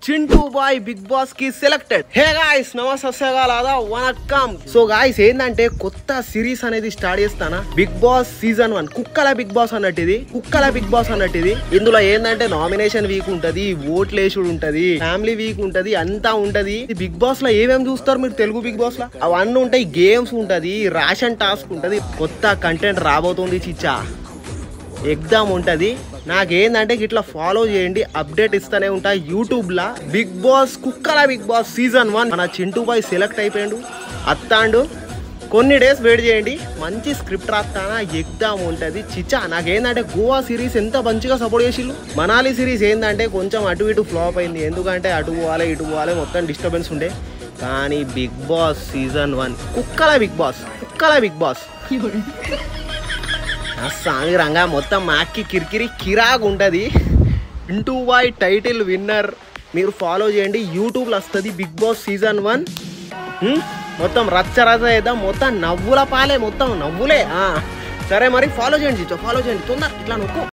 Chintu bye big boss కి selected. Hey guys నమస్తే vanakkam. So guys ఏంటంటే కొత్త సిరీస్ అనేది స్టార్ట్ చేస్తానా, బిగ్ బాస్ సీజన్ 1 కుక్కల బిగ్ బాస్ అన్నట్టు ఇది. ఇందులో ఏంటంటే నామినేషన్ వీక్ ఉంటది, ఓట్లేసుడు ఉంటది, ఫ్యామిలీ వీక్ ఉంటది, అంతా ఉంటది. బిగ్ బాస్ లో ఏమేమి చూస్తారు మీరు తెలుగు బిగ్ బాస్ లో? అవన్నీ ఉంటాయి, గేమ్స్ ఉంటది, రేషన్ టాస్క్ ఉంటది, కొత్త కంటెంట్ రాబోతుంది, చిచ్చా ఎగ్జామ్ ఉంటది. నాకేందంటే ఇట్లా ఫాలో చేయండి, అప్డేట్ ఇస్తూనే ఉంటా యూట్యూబ్ లా. బిగ్ బాస్ కుక్కల బిగ్ బాస్ సీజన్ 1 మన చింటూ బాయ్ సెలెక్ట్ అయిపోయాడు, అత్తాండు. కొన్ని డేస్ వెయిట్ చేయండి, మంచి స్క్రిప్ట్ రాస్తానా, ఎగ్జామ్ ఉంటుంది చిచ్చా. నాకేందంటే గోవా సిరీస్ ఎంత మంచిగా సపోర్ట్ చేసిళ్ళు. మనాలి సిరీస్ ఏంటంటే కొంచెం అటు ఇటు ఫ్లాప్ అయింది, ఎందుకంటే అటు పోవాలి ఇటు పోవాలి మొత్తం డిస్టర్బెన్స్ ఉండే. కానీ బిగ్ బాస్ సీజన్ 1 కుక్కల బిగ్ బాస్ సాంగ్ రంగా మొత్తం మాక్కి కిరికిరి కిరాగ్ ఉంటుంది. Chintu boy title winner. మీరు ఫాలో చేయండి, యూట్యూబ్లో వస్తుంది బిగ్ బాస్ సీజన్ 1. మొత్తం రచ్చ చేద్దాం, మొత్తం నవ్వుల పాలే, మొత్తం నవ్వులే. సరే మరి ఫాలో చేయండి తొందర ఇట్లా నొక్కు.